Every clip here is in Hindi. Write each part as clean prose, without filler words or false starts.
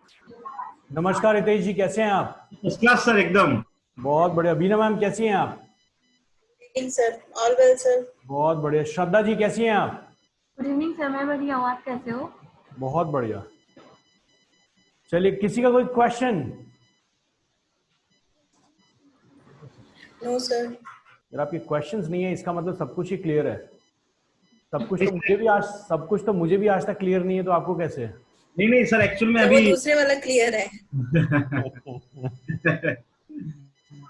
नमस्कार रितेश जी, कैसे हैं आप? फर्स्ट क्लास सर एकदम। बहुत बढ़िया। बीना मैम कैसी हैं आप? Evening sir, all well sir. बहुत बढ़िया। श्रद्धा जी कैसी हैं आप? गुड इवनिंग सर, मैं बढ़िया हूँ, आप कैसे हो? बहुत बढ़िया। चलिए, किसी का कोई क्वेश्चन? No sir. अगर आपके क्वेश्चंस नहीं है इसका मतलब सब कुछ ही क्लियर है। सब कुछ तो मुझे भी आज तक क्लियर नहीं है, तो आपको कैसे है? नहीं नहीं सर, एक्चुअल में तो अभी वो दूसरे वाला क्लियर है।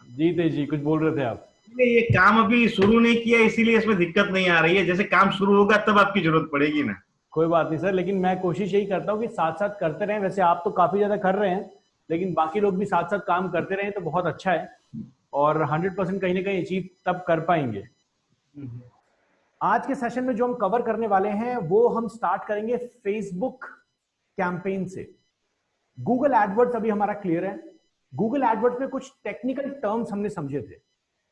जी तेज जी, कुछ बोल रहे थे आप? ये काम अभी शुरू नहीं किया, इसीलिए इसमें दिक्कत नहीं आ रही है। जैसे काम शुरू होगा तब आपकी जरूरत पड़ेगी ना। कोई बात नहीं सर, लेकिन मैं कोशिश यही करता हूँ कि साथ साथ करते रहें। वैसे आप तो काफी ज्यादा कर रहे हैं, लेकिन बाकी लोग भी साथ साथ काम करते रहें तो बहुत अच्छा है, और 100% कहीं ना कहीं अचीव तब कर पाएंगे। आज के सेशन में जो हम कवर करने वाले हैं वो हम स्टार्ट करेंगे फेसबुक कैंपेन से। गूगल एडवर्ड्स अभी हमारा क्लियर है। गूगल एडवर्ड्स में कुछ टेक्निकल टर्म्स हमने समझे थे।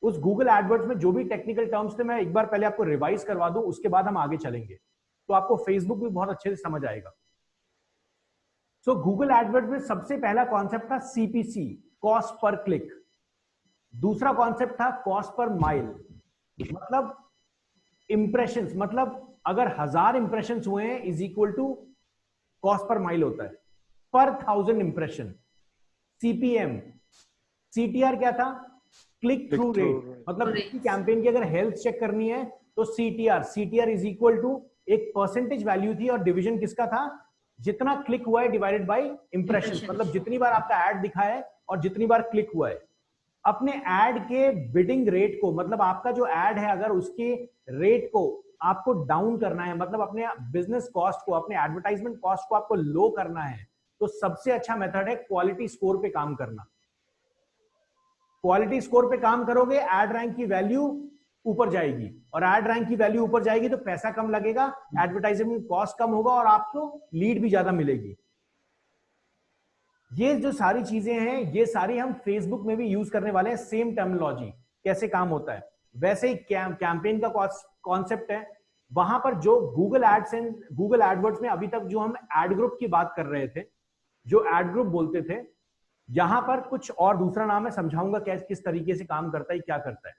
उस गूगल एडवर्ड्स में जो भी टेक्निकल टर्म्स थे, मैं एक बार पहले आपको रिवाइज करवा दूं, उसके बाद हम आगे चलेंगे, तो आपको फेसबुक भी बहुत अच्छे से समझ आएगा। सो गूगल एडवर्ड्स में सबसे पहला कॉन्सेप्ट था सीपीसी, कॉस्ट पर क्लिक। दूसरा कॉन्सेप्ट था कॉस्ट पर माइल, मतलब इंप्रेशंस, मतलब अगर 1000 इंप्रेशंस हुए हैं is equal to cost per mile होता है, पर 1000 इंप्रेशन। सीपीएम, सीटीआर क्या था? क्लिक थ्रू रेट, मतलब किसी कैंपेन की अगर हेल्थ चेक करनी है तो CTR, CTR is equal to एक परसेंटेज वैल्यू थी और डिवीजन किसका था? जितना क्लिक हुआ है डिवाइडेड बाय इंप्रेशन, मतलब जितनी बार आपका एड दिखा है और जितनी बार क्लिक हुआ है। अपने एड के बिडिंग रेट को, मतलब आपका जो एड है अगर उसके रेट को आपको डाउन करना है, मतलब अपने बिजनेस कॉस्ट को, अपने एडवर्टाइजमेंट कॉस्ट को आपको लो करना है, तो सबसे अच्छा मेथड है क्वालिटी स्कोर पे काम करना। क्वालिटी स्कोर पे काम करोगे, एड रैंक की वैल्यू ऊपर जाएगी, और एड रैंक की वैल्यू ऊपर जाएगी तो पैसा कम लगेगा, एडवर्टाइजमेंट कॉस्ट कम होगा और आपको लीड भी ज्यादा मिलेगी। ये जो सारी चीजें हैं ये सारी हम फेसबुक में भी यूज करने वाले हैं। सेम टर्मिनोलॉजी कैसे काम होता है वैसे ही कैंपेन का कॉन्सेप्ट है। वहां पर जो Google ads and Google AdWords में अभी तक जो हम एड ग्रुप की बात कर रहे थे, जो एड ग्रुप बोलते थे, यहां पर कुछ और दूसरा नाम है, समझाऊंगा किस तरीके से काम करता है, क्या करता है।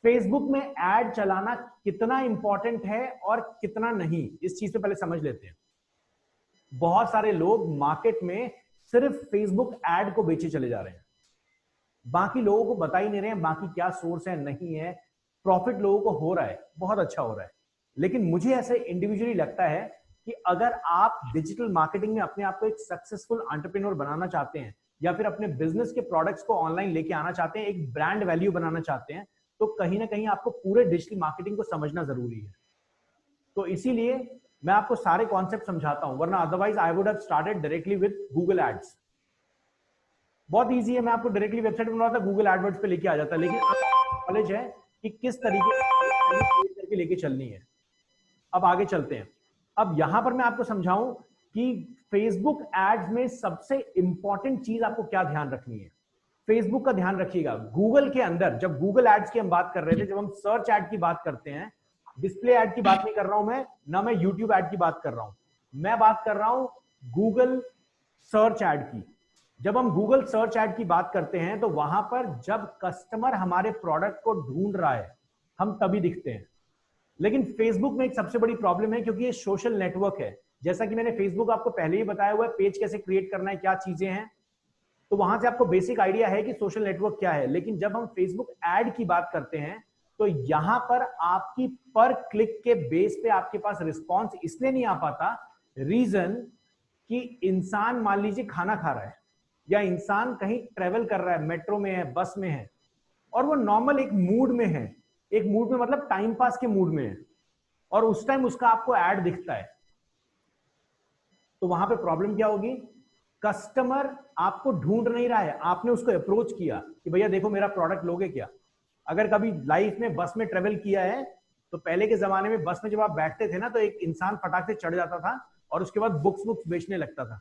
फेसबुक में एड चलाना कितना इंपॉर्टेंट है और कितना नहीं, इस चीज पे पहले समझ लेते हैं। बहुत सारे लोग मार्केट में सिर्फ फेसबुक एड को बेचे चले जा रहे हैं, बाकी लोगों को बता ही नहीं रहे हैं बाकी क्या सोर्स है नहीं है। प्रॉफिट लोगों को हो रहा है, बहुत अच्छा हो रहा है, लेकिन मुझे ऐसे इंडिविजुअली लगता है कि अगर आप डिजिटल मार्केटिंग में अपने आप को एक सक्सेसफुल एंटरप्रेन्योर बनाना चाहते हैं, या फिर अपने बिजनेस के प्रोडक्ट्स को ऑनलाइन लेके आना चाहते हैं, एक ब्रांड वैल्यू बनाना चाहते हैं, तो कहीं ना कहीं आपको पूरे डिजिटल मार्केटिंग को समझना जरूरी है। तो इसीलिए मैं आपको सारे कॉन्सेप्ट समझाता हूं, वरना otherwise I would have started directly with Google ads. बहुत इजी है, मैं आपको डायरेक्टली वेबसाइट बना था, गूगल एडवर्ड्स पे लेके आ जाता, लेकिन आपको नॉलेज है कि किस तरीके से करके लेके चलनी है। अब आगे चलते हैं। अब यहां पर मैं आपको समझाऊं कि फेसबुक एड्स में सबसे इंपॉर्टेंट चीज आपको क्या ध्यान रखनी है। फेसबुक का ध्यान रखिएगा। गूगल के अंदर जब गूगल एड्स की हम बात कर रहे थे, जब हम सर्च एड की बात करते हैं, डिस्प्ले एड की बात नहीं कर रहा हूं मैं, ना मैं यूट्यूब एड की बात कर रहा हूं, मैं बात कर रहा हूं गूगल सर्च एड की। जब हम गूगल सर्च एड की बात करते हैं तो वहां पर जब कस्टमर हमारे प्रोडक्ट को ढूंढ रहा है हम तभी दिखते हैं। लेकिन फेसबुक में एक सबसे बड़ी प्रॉब्लम है, क्योंकि ये सोशल नेटवर्क है। जैसा कि मैंने फेसबुक आपको पहले ही बताया हुआ है, पेज कैसे क्रिएट करना है, क्या चीजें हैं, तो वहां से आपको बेसिक आइडिया है कि सोशल नेटवर्क क्या है। लेकिन जब हम फेसबुक एड की बात करते हैं तो यहां पर आपकी पर क्लिक के बेस पे आपके पास रिस्पॉन्स इसलिए नहीं आ पाता, रीजन कि इंसान मान लीजिए खाना खा रहा है, या इंसान कहीं ट्रेवल कर रहा है, मेट्रो में है, बस में है, और वो नॉर्मल एक मूड में है, एक मूड में मतलब टाइम पास के मूड में है, और उस टाइम उसका आपको एड दिखता है, तो वहां पे प्रॉब्लम क्या होगी? कस्टमर आपको ढूंढ नहीं रहा है, आपने उसको अप्रोच किया कि भैया देखो मेरा प्रोडक्ट लोगे क्या। अगर कभी लाइफ में बस में ट्रेवल किया है तो पहले के जमाने में बस में जब आप बैठते थे ना, तो एक इंसान फटाक से चढ़ जाता था और उसके बाद बुक्स बेचने लगता था,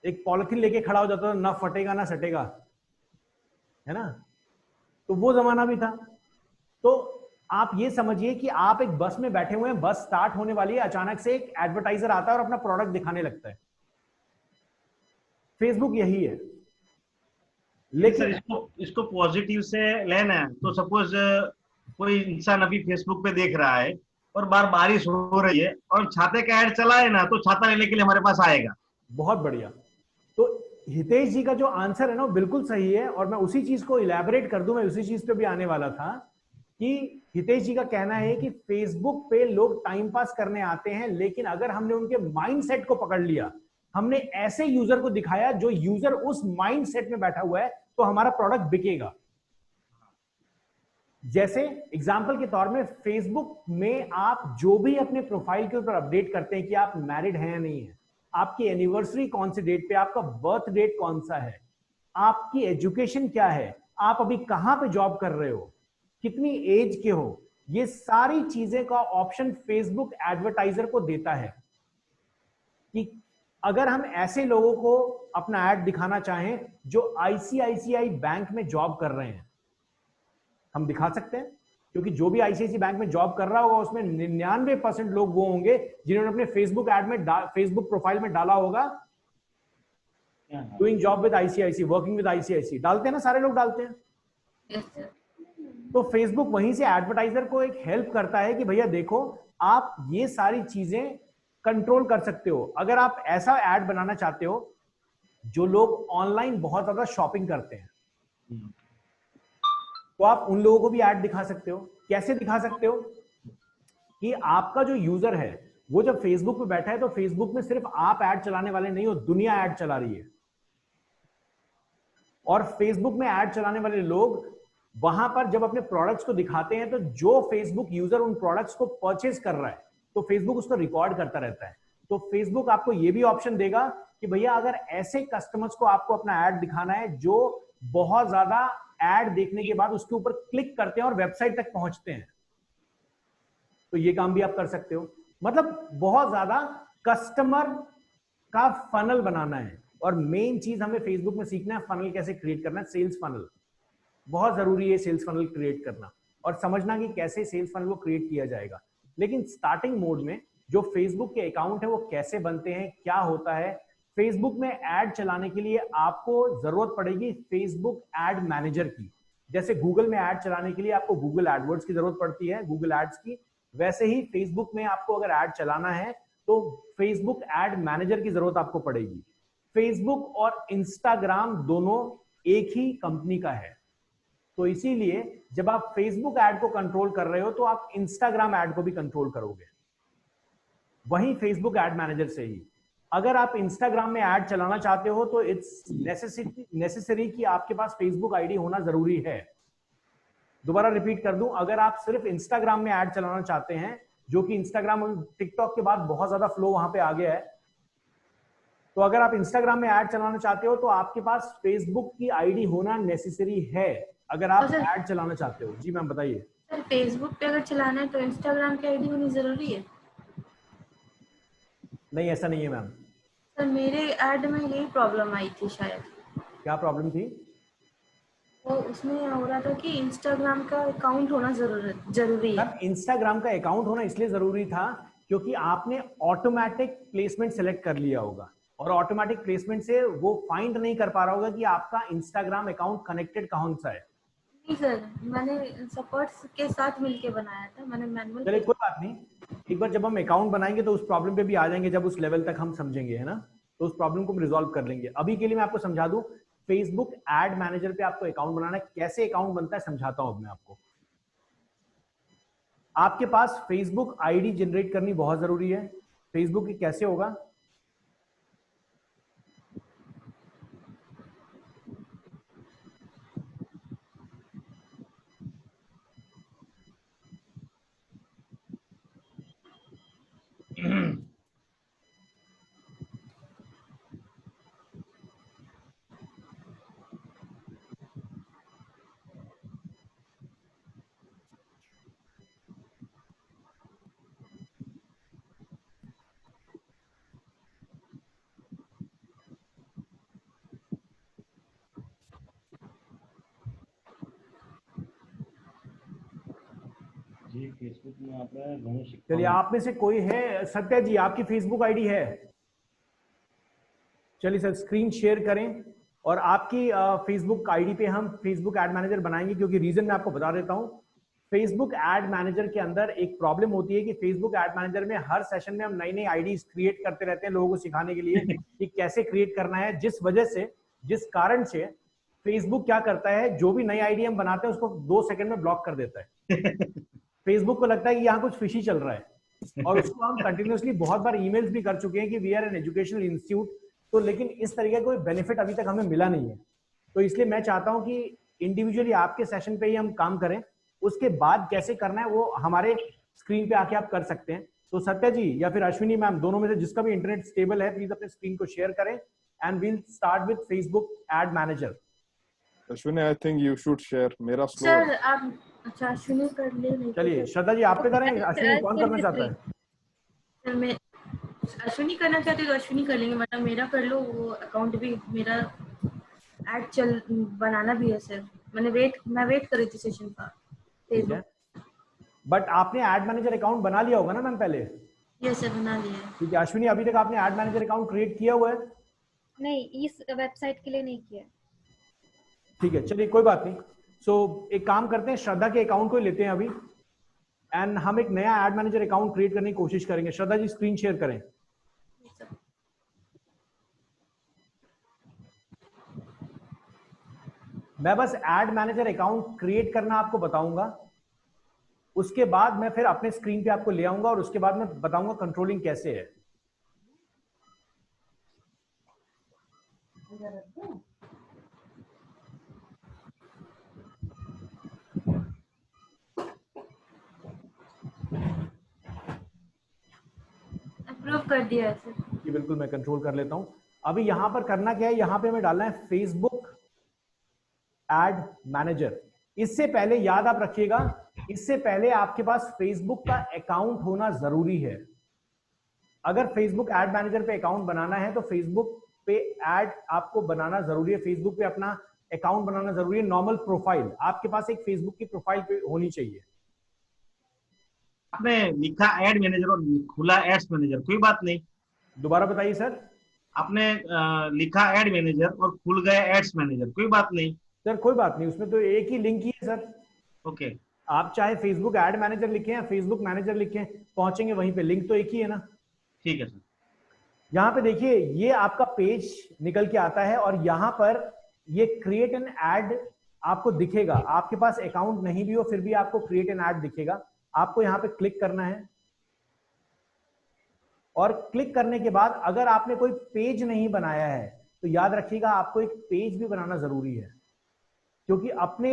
एक पॉलिथीन लेके खड़ा हो जाता था, ना फटेगा ना सटेगा, है ना। तो वो जमाना भी था। तो आप ये समझिए कि आप एक बस में बैठे हुए हैं, बस स्टार्ट होने वाली है, अचानक से एक एडवर्टाइजर आता है और अपना प्रोडक्ट दिखाने लगता है। फेसबुक यही है। सर लेकिन इसको पॉजिटिव से लेना है तो सपोज कोई इंसान अभी फेसबुक पे देख रहा है और बार बारिश हो रही है और छाते का ऐड चला है ना, तो छाता लेने के लिए हमारे पास आएगा। बहुत बढ़िया। तो हितेश जी का जो आंसर है ना वो बिल्कुल सही है, और मैं उसी चीज को इलैबोरेट कर दूं, मैं उसी चीज पे भी आने वाला था कि हितेश जी का कहना है कि फेसबुक पे लोग टाइम पास करने आते हैं, लेकिन अगर हमने उनके माइंडसेट को पकड़ लिया, हमने ऐसे यूजर को दिखाया जो यूजर उस माइंडसेट में बैठा हुआ है, तो हमारा प्रोडक्ट बिकेगा। जैसे एग्जाम्पल के तौर में फेसबुक में आप जो भी अपने प्रोफाइल के ऊपर अपडेट करते हैं कि आप मैरिड हैं या नहीं है, आपकी एनिवर्सरी कौन से डेट पे, आपका बर्थ डेट कौन सा है, आपकी एजुकेशन क्या है, आप अभी कहां पे जॉब कर रहे हो, कितनी एज के हो, ये सारी चीजें का ऑप्शन फेसबुक एडवर्टाइजर को देता है कि अगर हम ऐसे लोगों को अपना एड दिखाना चाहें जो आईसीआईसीआई बैंक में जॉब कर रहे हैं, हम दिखा सकते हैं, क्योंकि जो भी आईसीआईसी बैंक में जॉब कर रहा होगा उसमें 99% लोग वो होंगे जिन्होंने अपने फेसबुक ऐड में फेसबुक प्रोफाइल में डाला होगा doing job with ICICI, working with ICICI, डालते हैं ना, सारे लोग डालते हैं। Yes sir. तो फेसबुक वहीं से एडवर्टाइजर को एक हेल्प करता है कि भैया देखो, आप ये सारी चीजें कंट्रोल कर सकते हो। अगर आप ऐसा ऐड बनाना चाहते हो, जो लोग ऑनलाइन बहुत ज्यादा शॉपिंग करते हैं, तो आप उन लोगों को भी ऐड दिखा सकते हो। कैसे दिखा सकते हो कि आपका जो यूजर है वो जब फेसबुक पे बैठा है, तो फेसबुक में सिर्फ आप ऐड चलाने वाले नहीं हो, दुनिया ऐड चला रही है। और फेसबुक में ऐड चलाने वाले लोग वहां पर जब अपने प्रोडक्ट्स को दिखाते हैं, तो जो फेसबुक यूजर उन प्रोडक्ट्स को परचेज कर रहा है, तो फेसबुक उसको रिकॉर्ड करता रहता है। तो फेसबुक आपको यह भी ऑप्शन देगा कि भैया अगर ऐसे कस्टमर्स को आपको अपना ऐड दिखाना है जो बहुत ज्यादा ऐड देखने के बाद उसके ऊपर क्लिक करते हैं और वेबसाइट तक पहुंचते हैं, तो ये काम भी आप कर सकते हो। मतलब बहुत ज्यादा कस्टमर का फनल बनाना है, और मेन चीज हमें फेसबुक में सीखना है फनल कैसे क्रिएट करना है। सेल्स फनल बहुत जरूरी है, सेल्स फनल क्रिएट करना और समझना कि कैसे सेल्स फनल को क्रिएट किया जाएगा। लेकिन स्टार्टिंग मोड में जो फेसबुक के अकाउंट है वो कैसे बनते हैं, क्या होता है, फेसबुक में ऐड चलाने के लिए आपको जरूरत पड़ेगी फेसबुक एड मैनेजर की। जैसे गूगल में ऐड चलाने के लिए आपको गूगल एडवर्ड्स की जरूरत पड़ती है, गूगल एड्स की, वैसे ही फेसबुक में आपको अगर ऐड चलाना है तो फेसबुक एड मैनेजर की जरूरत आपको पड़ेगी। फेसबुक और इंस्टाग्राम दोनों एक ही कंपनी का है, तो इसीलिए जब आप फेसबुक ऐड को कंट्रोल कर रहे हो तो आप इंस्टाग्राम ऐड को भी कंट्रोल करोगे, वहीं फेसबुक एड मैनेजर से ही। अगर आप इंस्टाग्राम में ऐड चलाना चाहते हो तो इट्स नेसेसरी कि आपके पास फेसबुक आईडी होना जरूरी है। दोबारा रिपीट कर दूं, अगर आप सिर्फ इंस्टाग्राम में ऐड चलाना चाहते हैं, जो कि इंस्टाग्राम और टिकटॉक के बाद बहुत ज्यादा फ्लो वहां पे आ गया है, तो अगर आप इंस्टाग्राम में ऐड चलाना चाहते हो तो आपके पास फेसबुक की आईडी होना नेसेसरी है, अगर आप ऐड चलाना चाहते हो। जी मैम बताइए। सर फेसबुक पे अगर चलाना है तो इंस्टाग्राम की आईडी होनी जरूरी है? नहीं, ऐसा नहीं है मैम। सर मेरे ऐड में यही प्रॉब्लम आई थी शायद। क्या प्रॉब्लम थी? वो उसमें हो रहा था कि इंस्टाग्राम का अकाउंट होना जरूरी है। मैम इंस्टाग्राम का अकाउंट होना इसलिए जरूरी था क्योंकि आपने ऑटोमेटिक प्लेसमेंट सेलेक्ट कर लिया होगा, और ऑटोमेटिक प्लेसमेंट से वो फाइंड नहीं कर पा रहा होगा कि आपका इंस्टाग्राम अकाउंट कनेक्टेड कौन सा है। नहीं सर, मैंने सपोर्ट्स के साथ मिलके बनाया था, मैंने मैनुअल। चलिए कोई बात नहीं, एक बार जब हम अकाउंट बनाएंगे तो उस प्रॉब्लम पे भी आ जाएंगे, जब उस लेवल तक हम समझेंगे, है ना, तो उस प्रॉब्लम को हम रिजॉल्व कर लेंगे। अभी के लिए मैं आपको समझा दूं, फेसबुक एड मैनेजर पे आपको अकाउंट बनाना है, कैसे अकाउंट बनता है समझाता हूं अब मैं आपको। आपके पास फेसबुक आईडी जनरेट करनी बहुत जरूरी है। फेसबुक की कैसे होगा? जी फेसबुक में આપણે ઘણું चलिए શીખવાનું आप में से कोई है, सत्या जी आपकी फेसबुक आईडी है? चलिए सर, स्क्रीन शेयर करें और आपकी फेसबुक आईडी पे हम फेसबुक एड मैनेजर बनाएंगे, क्योंकि रीजन मैं आपको बता देता हूं। फेसबुक एड मैनेजर के अंदर एक प्रॉब्लम होती है कि फेसबुक एड मैनेजर में हर सेशन में हम नई नई आईडीज क्रिएट करते रहते हैं लोगों को सिखाने के लिए कि कैसे क्रिएट करना है, जिस कारण से फेसबुक क्या करता है, जो भी नई आईडी हम बनाते हैं उसको 2 सेकंड में ब्लॉक कर देता है। फेसबुक को लगता है कि यहाँ कुछ फिशी चल रहा है, और उसको हम कंटिन्यूअसली बहुत बार ईमेल्स भी कर चुके हैं कि we are an educational institute, तो लेकिन इस तरीके का कोई बेनिफिट अभी तक हमें मिला नहीं है। तो इसलिए मैं चाहता हूं कि इंडिविजुअली आपके सेशन पे ही हम काम करें, उसके बाद कैसे करना है वो हमारे स्क्रीन पे आके आप कर सकते हैं। तो सत्या जी या फिर अश्विनी मैम, दोनों में से जिसका भी इंटरनेट स्टेबल है, प्लीज अपने स्क्रीन को शेयर करें and we'll start with Facebook ad manager. Ashwini, I think you should share, मेरा स्लो सर आप, अच्छा अश्विनी कर ले, नहीं तो चलिए फिर- श्रद्धा जी आप पे करें, अश्विनी कौन करना चाहता है? सर मैं अश्विनी करना चाहती तो अश्विनी कर लेंगे, मतलब मेरा कर लो, वो अकाउंट भी मेरा ऐड चल बनाना भी है सर। मैं वेट कर रही थी सेशन का। ठीक है, बट आपने एड मैनेजर अकाउंट बना लिया होगा ना मैम पहले? ये सर बना लिया है। ठीक है, अश्विनी अभी तक आपने एड मैनेजर अकाउंट क्रिएट किया हुआ है? नहीं, इस वेबसाइट के लिए नहीं किया। ठीक है, चलिए कोई बात नहीं। सो एक काम करते हैं, श्रद्धा के अकाउंट को ही लेते हैं अभी, एंड हम एक नया एड मैनेजर अकाउंट क्रिएट करने की कोशिश करेंगे। श्रद्धा जी स्क्रीन शेयर करें। मैं बस एड मैनेजर अकाउंट क्रिएट करना आपको बताऊंगा, उसके बाद मैं फिर अपने स्क्रीन पे आपको ले आऊंगा और उसके बाद मैं बताऊंगा कंट्रोलिंग कैसे है। अप्रूव कर दिया है सर। जी बिल्कुल, मैं कंट्रोल कर लेता हूं। अभी यहां पर करना क्या है, यहां पे हमें डालना है फेसबुक एड मैनेजर। इससे पहले याद आप रखिएगा, इससे पहले आपके पास फेसबुक का अकाउंट होना जरूरी है। अगर फेसबुक एड मैनेजर पे अकाउंट बनाना है तो फेसबुक पे एड आपको बनाना जरूरी है, फेसबुक पे अपना अकाउंट बनाना जरूरी है। नॉर्मल प्रोफाइल आपके पास एक फेसबुक की प्रोफाइल पे होनी चाहिए। आपने लिखा एड मैनेजर और खुला एड्स मैनेजर, कोई बात नहीं। दोबारा बताइए सर। आपने लिखा एड मैनेजर और खुल गया एड्स मैनेजर, कोई बात नहीं। सर कोई बात नहीं, उसमें तो एक ही लिंक ही है सर। ओके, आप चाहे फेसबुक एड मैनेजर लिखें या फेसबुक मैनेजर लिखें, पहुंचेंगे वहीं पे, लिंक तो एक ही है ना। ठीक है सर। यहाँ पे देखिए, ये आपका पेज निकल के आता है और यहाँ पर ये क्रिएट एन एड आपको दिखेगा। आपके पास अकाउंट नहीं भी हो फिर भी आपको क्रिएट एन एड दिखेगा। आपको यहाँ पे क्लिक करना है और क्लिक करने के बाद अगर आपने कोई पेज नहीं बनाया है तो याद रखिएगा आपको एक पेज भी बनाना जरूरी है, क्योंकि अपने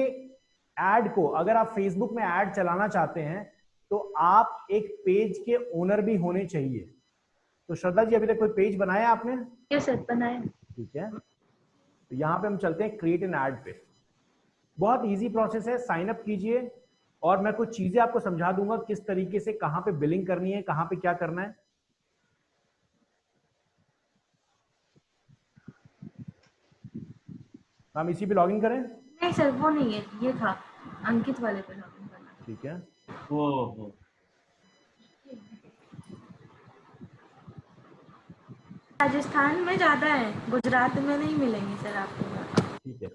एड को अगर आप फेसबुक में एड चलाना चाहते हैं तो आप एक पेज के ओनर भी होने चाहिए। तो श्रद्धा जी अभी तक कोई पेज बनाया है आपने? ये सर बनाया। ठीक है, तो यहाँ पे हम चलते हैं क्रिएट एन एड पे। बहुत इजी प्रोसेस है, साइन अप कीजिए और मैं कुछ चीजें आपको समझा दूंगा किस तरीके से कहां पे बिलिंग करनी है, कहां पे क्या करना है। हम इसी पे लॉगिन करें? नहीं सर वो नहीं है, ये था अंकित वाले पे लॉगिन करना। ठीक है, ओहो, राजस्थान में ज्यादा है, गुजरात में नहीं मिलेंगे सर आपको। ठीक है,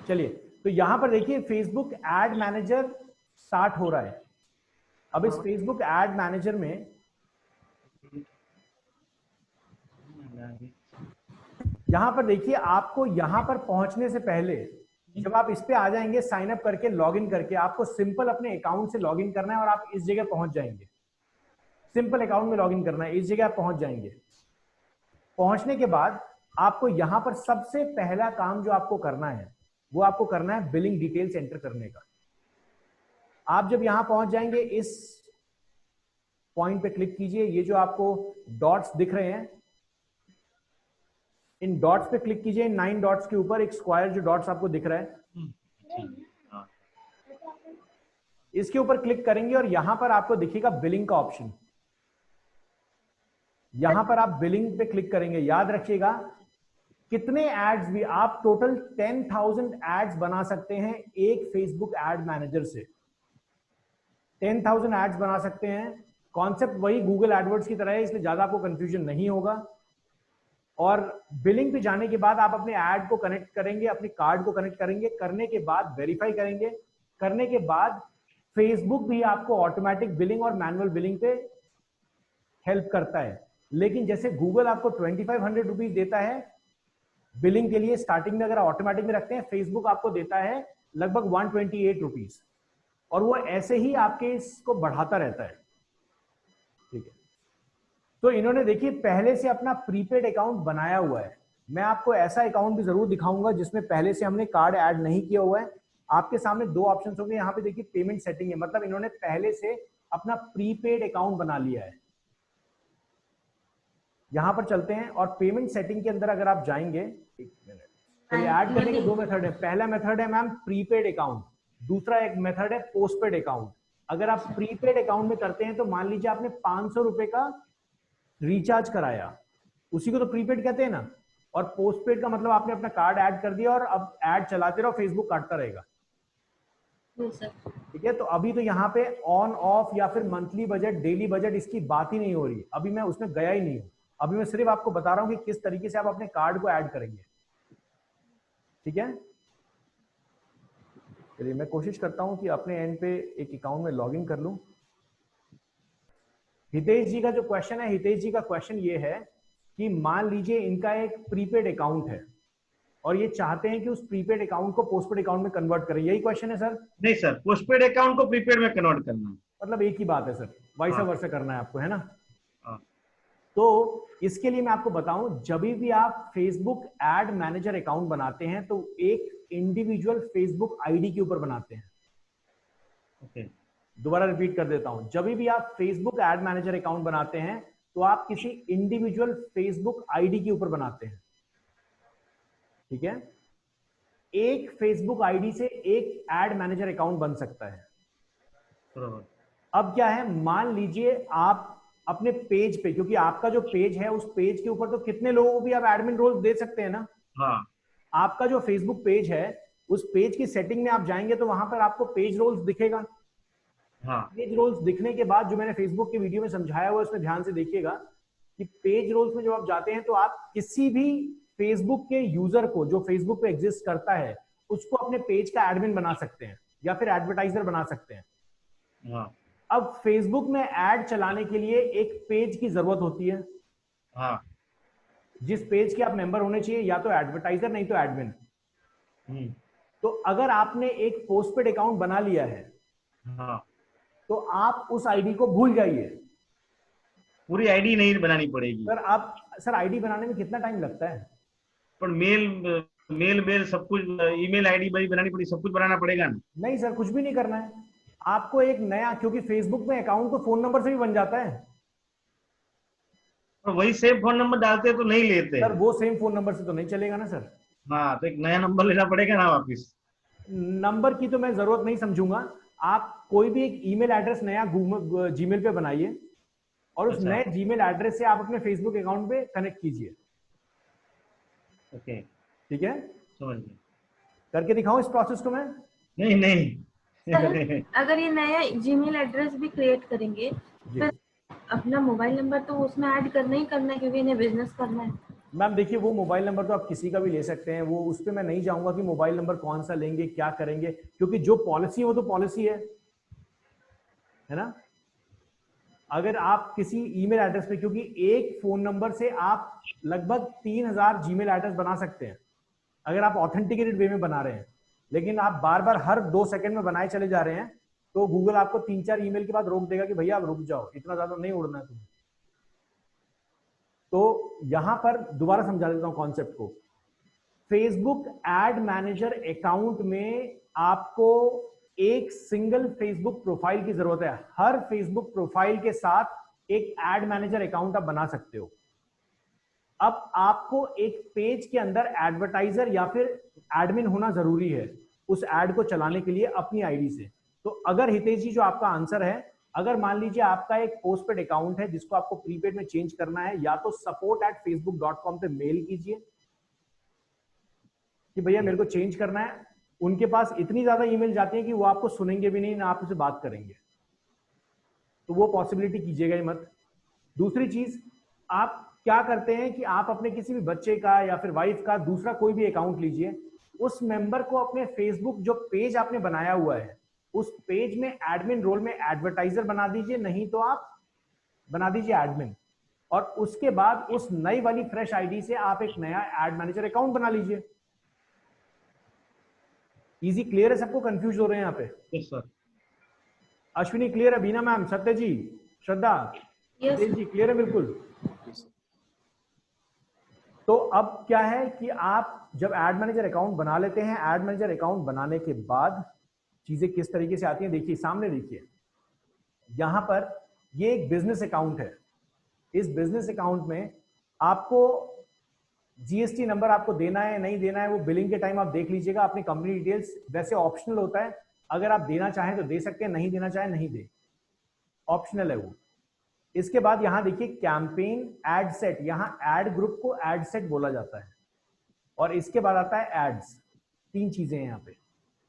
चलिए तो यहां पर देखिए फेसबुक एड मैनेजर स्टार्ट हो रहा है। अब इस फेसबुक एड मैनेजर में यहां पर देखिए, आपको यहां पर पहुंचने से पहले जब आप इस पे आ जाएंगे साइन अप करके लॉगिन करके, आपको सिंपल अपने अकाउंट से लॉगिन करना है और आप इस जगह पहुंच जाएंगे। सिंपल अकाउंट में लॉगिन करना है, इस जगह आप पहुंच जाएंगे। पहुंचने के बाद आपको यहां पर सबसे पहला काम जो आपको करना है वो आपको करना है बिलिंग डिटेल्स एंटर करने का। आप जब यहां पहुंच जाएंगे इस पॉइंट पे क्लिक कीजिए, ये जो आपको डॉट्स दिख रहे हैं इन डॉट्स पे क्लिक कीजिए। 9 डॉट्स के ऊपर एक स्क्वायर जो डॉट्स आपको दिख रहा है इसके ऊपर क्लिक करेंगे और यहां पर आपको दिखेगा बिलिंग का ऑप्शन। यहां पर आप बिलिंग पे क्लिक करेंगे। याद रखिएगा कितने एड्स भी आप टोटल 10,000 एड्स बना सकते हैं एक फेसबुक एड मैनेजर से। 10,000 एड्स बना सकते हैं। कॉन्सेप्ट वही गूगल एडवर्ड्स की तरह है, इसलिए ज्यादा आपको कंफ्यूजन नहीं होगा। और बिलिंग पे जाने के बाद आप अपने ऐड को कनेक्ट करेंगे, अपने कार्ड को कनेक्ट करेंगे, करने के बाद वेरीफाई करेंगे, करने के बाद फेसबुक भी आपको ऑटोमेटिक बिलिंग और मैनुअल बिलिंग पे हेल्प करता है। लेकिन जैसे गूगल आपको 2500 रुपीज देता है बिलिंग के लिए स्टार्टिंग में, अगर ऑटोमेटिक में रखते हैं, फेसबुक आपको देता है लगभग 128 रुपीज, और वो ऐसे ही आपके इसको बढ़ाता रहता है। ठीक है, तो इन्होंने देखिए पहले से अपना प्रीपेड अकाउंट बनाया हुआ है। मैं आपको ऐसा अकाउंट भी जरूर दिखाऊंगा जिसमें पहले से हमने कार्ड ऐड नहीं किया हुआ है। आपके सामने दो ऑप्शंस होंगे, यहाँ पे देखिए पेमेंट सेटिंग है, मतलब इन्होंने पहले से अपना प्रीपेड अकाउंट बना लिया है। यहां पर चलते हैं और पेमेंट सेटिंग के अंदर अगर आप जाएंगे, एक मिनट, तो ऐड करने के दो मेथड है। पहला मेथड है मैम प्रीपेड अकाउंट, दूसरा एक मेथड है पोस्टपेड अकाउंट। अगर आप प्रीपेड अकाउंट में करते हैं तो मान लीजिए आपने 500 रुपए का रिचार्ज कराया, उसी को तो प्रीपेड कहते हैं ना, और पोस्टपेड का मतलब आपने अपना कार्ड ऐड कर दिया और अब ऐड चलाते रहो, फेसबुक काटता रहेगा। ठीक है, तो अभी तो यहाँ पे ऑन ऑफ या फिर मंथली बजट, डेली बजट, इसकी बात ही नहीं हो रही। अभी मैं उसमें गया ही नहीं हूं, अभी मैं सिर्फ आपको बता रहा हूं कि किस तरीके से आप अपने कार्ड को ऐड करेंगे। ठीक है, चलिए मैं कोशिश करता हूं कि अपने एंड पे एक अकाउंट में लॉगिन कर लूं। हितेश जी का जो क्वेश्चन है, हितेश जी का क्वेश्चन ये है कि मान लीजिए इनका एक प्रीपेड अकाउंट है और ये चाहते हैं कि उस प्रीपेड अकाउंट को पोस्टपेड अकाउंट में कन्वर्ट करें, यही क्वेश्चन है सर? नहीं सर, पोस्टपेड अकाउंट को प्रीपेड में कन्वर्ट करना है। मतलब एक ही बात है सर, वाइस हाँ। वर्सा करना है आपको, है ना? हाँ। तो इसके लिए मैं आपको बताऊं, जब भी आप फेसबुक एड मैनेजर अकाउंट बनाते हैं तो एक इंडिविजुअल फेसबुक आईडी के ऊपर बनाते हैं। ओके, दोबारा रिपीट कर देता हूं, जब भी आप फेसबुक एड मैनेजर अकाउंट बनाते हैं तो आप किसी इंडिविजुअल फेसबुक आईडी के ऊपर बनाते हैं। ठीक है, एक फेसबुक आईडी से एक एड मैनेजर अकाउंट बन सकता है। बराबर। अब क्या है, मान लीजिए आप अपने पेज पे, क्योंकि आपका जो पेज है उस पेज के ऊपर तो कितने लोगों को भी आप एडमिन रोल दे सकते हैं ना। हाँ। आपका जो फेसबुक पेज है, उस पेज की सेटिंग में आप जाएंगे तो वहां पर आपको पेज रोल्स दिखेगा। हाँ। पेज रोल्स दिखने के बाद जो मैंने फेसबुक की वीडियो में समझाया हुआ है उसमें ध्यान से देखिएगा कि पेज रोल्स में जब आप जाते हैं तो आप किसी भी फेसबुक के यूजर को जो फेसबुक पे एग्जिस्ट करता है उसको अपने पेज का एडमिन बना सकते हैं या फिर एडवर्टाइजर बना सकते हैं। हाँ। अब फेसबुक में ऐड चलाने के लिए एक पेज की जरूरत होती है। हाँ। जिस पेज के आप मेंबर होने चाहिए, या तो एडवर्टाइजर नहीं तो एडमिन। तो अगर आपने एक पोस्टपेड अकाउंट बना लिया है हाँ। तो आप उस आईडी को भूल जाइए। पूरी आईडी नहीं बनानी पड़ेगी सर आईडी बनाने में कितना टाइम लगता है? पर मेल सब कुछ, ईमेल आईडी बनानी पड़ेगी, सब कुछ बनाना पड़ेगा ना? नहीं सर, कुछ भी नहीं करना है आपको। एक नया, क्योंकि फेसबुक में अकाउंट तो फोन नंबर से भी बन जाता है। और वही सेम फोन नंबर डालते हैं तो नहीं लेते सर वो सेम फोन नंबर से तो नहीं चलेगा ना सर। हाँ, तो एक नया नंबर लेना पड़ेगा ना वापिस। नंबर की तो मैं जरूरत नहीं समझूंगा। आप कोई भी एक ईमेल एड्रेस नया जीमेल पे बनाइए और उस नए जीमेल एड्रेस से आप अपने फेसबुक अकाउंट पे कनेक्ट कीजिए। ओके, ठीक है, समझ गए। करके दिखाऊं इस प्रोसेस को मैं? नहीं सर, अगर ये नया जीमेल एड्रेस भी क्रिएट करेंगे फिर अपना मोबाइल नंबर तो उसमें ऐड करना ही करना है, क्योंकि इन्हें बिजनेस करना है। मैम देखिए, वो मोबाइल नंबर तो आप किसी का भी ले सकते हैं, वो उस पर मैं नहीं जाऊंगा कि मोबाइल नंबर कौन सा लेंगे, क्या करेंगे, क्योंकि जो पॉलिसी है वो तो पॉलिसी है ना। अगर आप किसी ईमेल एड्रेस पे, क्योंकि एक फोन नंबर से आप लगभग 3000 जीमेल एड्रेस बना सकते हैं अगर आप ऑथेंटिकेटेड वे में बना रहे हैं। लेकिन आप बार बार हर 2 सेकंड में बनाए चले जा रहे हैं तो गूगल आपको 3-4 ईमेल के बाद रोक देगा कि भैया आप रुक जाओ, इतना ज्यादा नहीं उड़ना है तुम्हें। तो यहां पर दोबारा समझा देता हूं कॉन्सेप्ट को। फेसबुक एड मैनेजर अकाउंट में आपको एक सिंगल फेसबुक प्रोफाइल की जरूरत है। हर फेसबुक प्रोफाइल के साथ एक एड मैनेजर अकाउंट आप बना सकते हो। अब आपको एक पेज के अंदर एडवर्टाइजर या फिर एडमिन होना जरूरी है उस एड को चलाने के लिए अपनी आईडी से। तो अगर हितेश जी जो आपका आंसर है, अगर मान लीजिए आपका एक पोस्टपेड अकाउंट है जिसको आपको प्रीपेड में चेंज करना है, या तो support@facebook.com पे मेल कीजिए कि भैया मेरे को चेंज करना है। उनके पास इतनी ज्यादा ईमेल जाती है कि वो आपको सुनेंगे भी नहीं ना आप उनसे बात करेंगे, तो वो पॉसिबिलिटी कीजिएगा ही मत। दूसरी चीज, आप क्या करते हैं कि आप अपने किसी भी बच्चे का या फिर वाइफ का दूसरा कोई भी अकाउंट लीजिए, उस मेंबर को अपने फेसबुक जो पेज आपने बनाया हुआ है उस पेज में एडमिन रोल में एडवर्टाइजर बना दीजिए, नहीं तो आप बना दीजिए एडमिन, और उसके बाद उस नई वाली फ्रेश आईडी से आप एक नया एड मैनेजर अकाउंट बना लीजिए। इजी, क्लियर है सबको? कंफ्यूज हो रहे हैं यहाँ पे? Yes sir. अश्विनी क्लियर है? बीना मैम, सत्य जी, श्रद्धा, यस जी क्लियर है बिल्कुल? तो अब क्या है कि आप जब एड मैनेजर अकाउंट बना लेते हैं, एड मैनेजर अकाउंट बनाने के बाद चीजें किस तरीके से आती हैं देखिए, सामने देखिए, यहां पर ये एक बिजनेस अकाउंट है। इस बिजनेस अकाउंट में आपको जीएसटी नंबर आपको देना है नहीं देना है वो बिलिंग के टाइम आप देख लीजिएगा। अपनी कंपनी डिटेल्स वैसे ऑप्शनल होता है, अगर आप देना चाहें तो दे सकते हैं, नहीं देना चाहें नहीं दे, ऑप्शनल है वो। इसके बाद यहां देखिए कैंपेन एड सेट, यहां एड ग्रुप को एड सेट बोला जाता है, और इसके बाद आता है एड्स। तीन चीजें हैं यहाँ पे,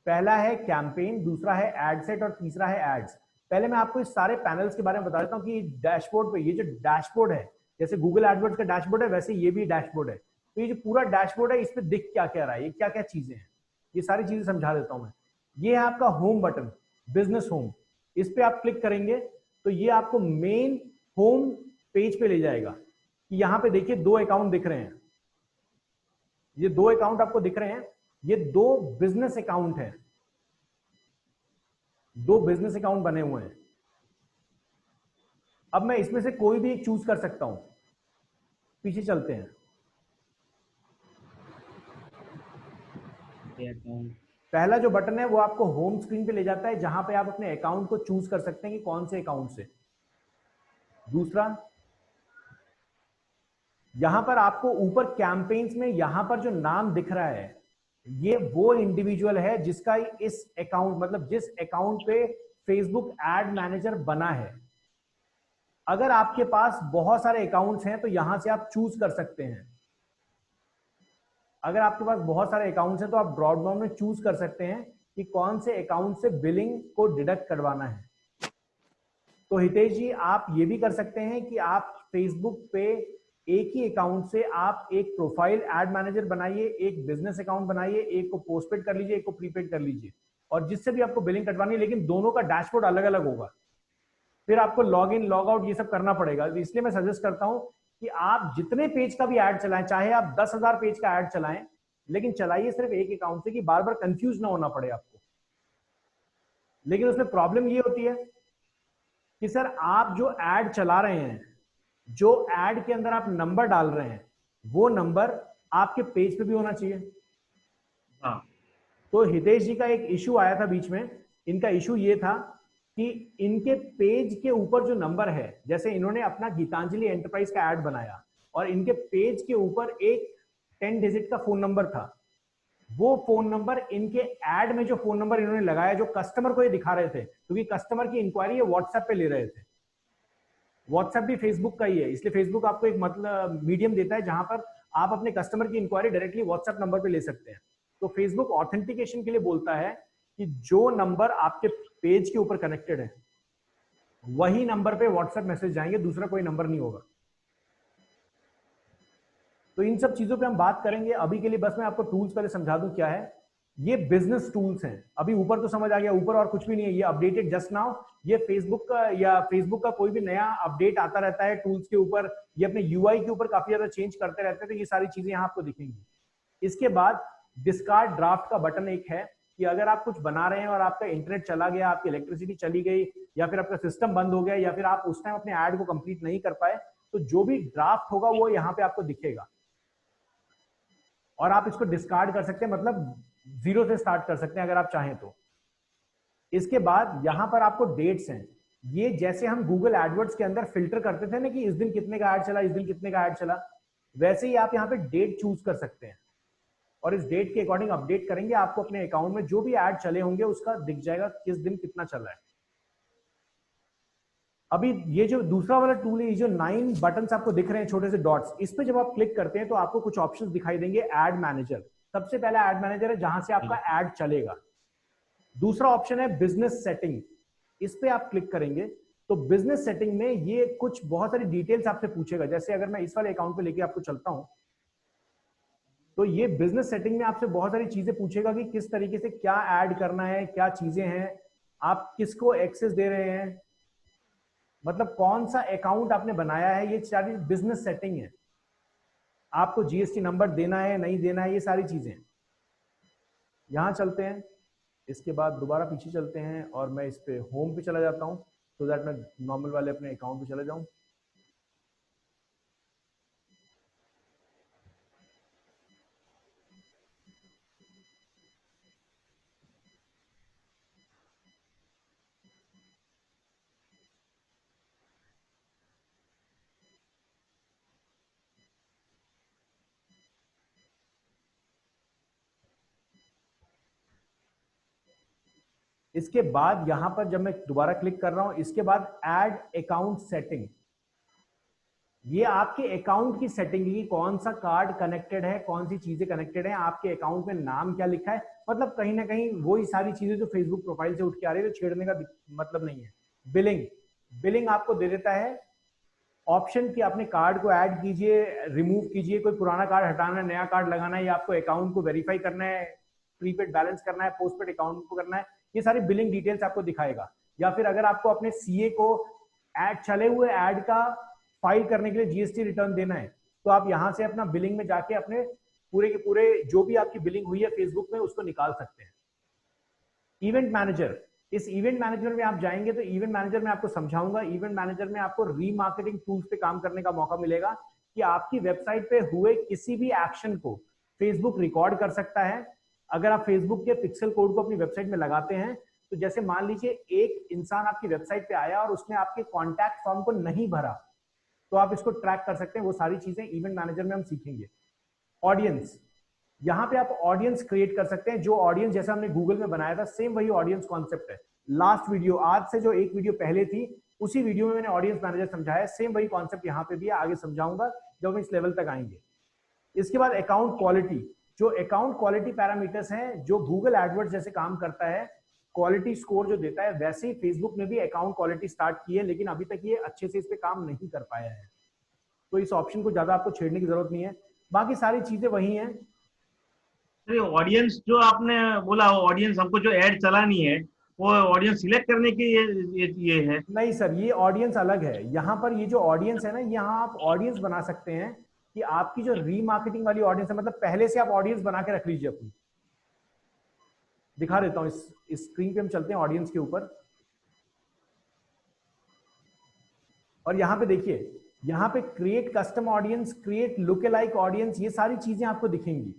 पहला है कैंपेन, दूसरा है एड सेट और तीसरा है एड्स। पहले मैं आपको इस सारे पैनल्स के बारे में बता देता हूँ कि डैशबोर्ड पे, ये जो डैशबोर्ड है जैसे गूगल एडवर्ड्स का डैशबोर्ड है वैसे ये भी डैशबोर्ड है। तो ये जो पूरा डैशबोर्ड है इस पे दिख क्या क्या रहा है, ये क्या क्या चीजें हैं, ये सारी चीजें समझा देता हूं मैं। ये है आपका होम बटन, बिजनेस होम, इस पे आप क्लिक करेंगे तो ये आपको मेन होम पेज पे ले जाएगा। कि यहाँ पे देखिए दो अकाउंट दिख रहे हैं, ये दो अकाउंट आपको दिख रहे हैं, ये दो बिजनेस अकाउंट हैं, दो बिजनेस अकाउंट बने हुए हैं। अब मैं इसमें से कोई भी एक चूज कर सकता हूं। पीछे चलते हैं, पहला जो बटन है वो आपको होम स्क्रीन पे ले जाता है जहां पे आप अपने अकाउंट को चूज कर सकते हैं कि कौन से अकाउंट से। दूसरा, यहां पर आपको ऊपर कैंपेन्स में यहां पर जो नाम दिख रहा है ये वो इंडिविजुअल है जिसका इस अकाउंट मतलब जिस अकाउंट पे फेसबुक एड मैनेजर बना है। अगर आपके पास बहुत सारे अकाउंट्स हैं तो यहां से आप चूज कर सकते हैं। अगर आपके पास बहुत सारे अकाउंट्स हैं तो आप ड्रॉप डाउन में चूज कर सकते हैं कि कौन से अकाउंट से बिलिंग को डिडक्ट करवाना है। तो हितेश जी आप ये भी कर सकते हैं कि आप फेसबुक पे एक ही अकाउंट से आप एक प्रोफाइल एड मैनेजर बनाइए, एक बिजनेस अकाउंट बनाइए, एक को पोस्टपेड कर लीजिए, एक को प्रीपेड कर लीजिए, और जिससे भी आपको बिलिंग कटवानी है, लेकिन दोनों का डैशबोर्ड अलग अलग होगा। फिर आपको लॉग इन लॉग आउट ये सब करना पड़ेगा। इसलिए मैं सजेस्ट करता हूं कि आप जितने पेज का भी ऐड चलाएं, चाहे आप 10,000 पेज का ऐड चलाएं, लेकिन चलाइए सिर्फ एक अकाउंट से कि बार बार कंफ्यूज ना होना पड़े आपको। लेकिन उसमें प्रॉब्लम ये होती है कि सर आप जो ऐड चला रहे हैं, जो ऐड के अंदर आप नंबर डाल रहे हैं, वो नंबर आपके पेज पे भी होना चाहिए। हाँ। तो हितेश जी का एक इशू आया था बीच में, इनका इशू ये था कि इनके पेज के ऊपर जो नंबर है, जैसे इन्होंने अपना गीतांजलि एंटरप्राइज का ऐड बनाया और इनके पेज के ऊपर एक 10 डिजिट का फोन नंबर था, वो फोन नंबर इनके ऐड में जो फोन नंबर इन्होंने लगाया जो कस्टमर को ये दिखा रहे थे, क्योंकि कस्टमर की इंक्वायरी ये व्हाट्सएप पे ले रहे थे। व्हाट्सएप भी फेसबुक का ही है, इसलिए फेसबुक आपको एक मतलब मीडियम देता है जहां पर आप अपने कस्टमर की इंक्वायरी डायरेक्टली व्हाट्सएप नंबर पे ले सकते हैं। तो फेसबुक ऑथेंटिकेशन के लिए बोलता है कि जो नंबर आपके पेज के ऊपर कनेक्टेड है वही नंबर पे व्हाट्सएप मैसेज जाएंगे, दूसरा कोई नंबर नहीं होगा। तो इन सब चीजों पे हम बात करेंगे। अभी के लिए बस मैं आपको टूल्स पहले समझा दूं क्या है। ये बिजनेस टूल्स हैं, अभी ऊपर तो समझ आ गया, ऊपर और कुछ भी नहीं है, ये अपडेटेड जस्ट नाउ। ये फेसबुक का या फेसबुक का कोई भी नया अपडेट आता रहता है टूल्स के ऊपर, ये अपने यूआई के ऊपर काफी ज्यादा चेंज करते रहते हैं, तो ये सारी चीजें यहाँ आपको दिखेंगी। इसके बाद डिस्कार्ड ड्राफ्ट का बटन एक है कि अगर आप कुछ बना रहे हैं और आपका इंटरनेट चला गया, आपकी इलेक्ट्रिसिटी चली गई, या फिर आपका सिस्टम बंद हो गया, या फिर आप उस टाइम अपने ऐड को कंप्लीट नहीं कर पाए, तो जो भी ड्राफ्ट होगा वो यहाँ पे आपको दिखेगा और आप इसको डिस्कार्ड कर सकते हैं, मतलब जीरो से स्टार्ट कर सकते हैं अगर आप चाहें तो। इसके बाद यहां पर आपको डेट्स हैं, ये जैसे हम गूगल एडवर्ड्स के अंदर फिल्टर करते थे ना कि इस दिन कितने का ऐड चला, इस दिन कितने का ऐड चला, वैसे ही आप यहाँ पे डेट चूज कर सकते हैं और इस डेट के अकॉर्डिंग अपडेट करेंगे। आपको अपने अकाउंट में जो भी ऐड चले होंगे उसका दिख जाएगा किस दिन कितना चला है। अभी ये जो दूसरा वाला टूल है, ये जो 9 बटन्स आपको दिख रहे हैं छोटे से डॉट्स, इस पे जब आप क्लिक करते हैं तो आपको कुछ ऑप्शंस दिखाई देंगे। ऐड मैनेजर सबसे पहला ऐड मैनेजर है जहां से आपका ऐड चलेगा। दूसरा ऑप्शन है बिजनेस सेटिंग, इस पे आप क्लिक करेंगे तो बिजनेस सेटिंग में ये कुछ बहुत सारी डिटेल्स आपसे पूछेगा। जैसे अगर मैं इस वाले अकाउंट पे लेके आपको चलता हूं, तो ये बिजनेस सेटिंग में आपसे बहुत सारी चीजें पूछेगा कि किस तरीके से क्या ऐड करना है, क्या चीजें हैं, आप किसको एक्सेस दे रहे हैं, मतलब कौन सा अकाउंट आपने बनाया है, ये सारी बिजनेस सेटिंग है। आपको जीएसटी नंबर देना है नहीं देना है, ये सारी चीजें। यहां चलते हैं, इसके बाद दोबारा पीछे चलते हैं और मैं इस पे होम पे चला जाता हूं, सो दैट मैं नॉर्मल वाले अपने अकाउंट पे चला जाऊं। इसके बाद यहां पर जब मैं दोबारा क्लिक कर रहा हूं, इसके बाद ऐड अकाउंट सेटिंग, ये आपके अकाउंट की सेटिंग की, कौन सा कार्ड कनेक्टेड है, कौन सी चीजें कनेक्टेड है, आपके अकाउंट में नाम क्या लिखा है, मतलब कहीं ना कहीं वही सारी चीजें जो फेसबुक प्रोफाइल से उठ के आ रही है, तो छेड़ने का मतलब नहीं है। बिलिंग, बिलिंग आपको दे देता है ऑप्शन कि अपने कार्ड को ऐड कीजिए, रिमूव कीजिए, कोई पुराना कार्ड हटाना है, नया कार्ड लगाना है, या आपको अकाउंट को वेरीफाई करना है, प्रीपेड बैलेंस करना है, पोस्टपेड अकाउंट को करना है, ये सारी बिलिंग डिटेल्स आपको दिखाएगा। या फिर अगर आपको अपने सीए को ऐड, चले हुए ऐड का फाइल करने के लिए जीएसटी रिटर्न देना है, तो आप यहां से अपना बिलिंग में जाके अपने पूरे के पूरे जो भी आपकी बिलिंग हुई है फेसबुक में उसको निकाल सकते हैं। इवेंट मैनेजर, इस इवेंट मैनेजर में आप जाएंगे तो इवेंट मैनेजर में आपको समझाऊंगा। इवेंट मैनेजर में आपको रीमार्केटिंग टूल्स पे काम करने का मौका मिलेगा कि आपकी वेबसाइट पे हुए किसी भी एक्शन को फेसबुक रिकॉर्ड कर सकता है। अगर आप फेसबुक के पिक्सल कोड को अपनी वेबसाइट में लगाते हैं, तो जैसे मान लीजिए एक इंसान आपकी वेबसाइट पे आया और उसने आपके कॉन्टैक्ट फॉर्म को नहीं भरा, तो आप इसको ट्रैक कर सकते हैं। वो सारी चीजें इवेंट मैनेजर में हम सीखेंगे। ऑडियंस, यहां पे आप ऑडियंस क्रिएट कर सकते हैं। जो ऑडियंस जैसा हमने गूगल में बनाया था, सेम वही ऑडियंस कॉन्सेप्ट है। लास्ट वीडियो, आज से जो एक वीडियो पहले थी, उसी वीडियो में मैंने ऑडियंस मैनेजर समझाया। सेम वही कॉन्सेप्ट यहां पे भी है, आगे समझाऊंगा जब हम इस लेवल तक आएंगे। इसके बाद अकाउंट क्वालिटी, जो अकाउंट क्वालिटी पैरामीटर्स हैं, जो गूगल एडवर्ड्स जैसे काम करता है, क्वालिटी स्कोर जो देता है, वैसे ही फेसबुक ने भी अकाउंट क्वालिटी स्टार्ट की है, लेकिन अभी तक ये अच्छे से इस पे काम नहीं कर पाया है। तो इस ऑप्शन को ज्यादा आपको छेड़ने की जरूरत नहीं है, बाकी सारी चीजें वही हैं। ऑडियंस जो आपने बोला, ऑडियंस हमको जो ऐड चलानी है, वो ऑडियंस सिलेक्ट करने की ये है? नहीं सर, ये ऑडियंस अलग है। यहाँ पर ये जो ऑडियंस है ना, यहाँ आप ऑडियंस बना सकते हैं कि आपकी जो रीमार्केटिंग वाली ऑडियंस है, मतलब पहले से आप ऑडियंस बना के रख लीजिए अपनी। दिखा देता हूं, इस स्क्रीन पे हम चलते हैं ऑडियंस के ऊपर, और यहाँ पे देखिए, यहाँ पे create custom audience, create look alike audience, ये सारी चीजें आपको दिखेंगी।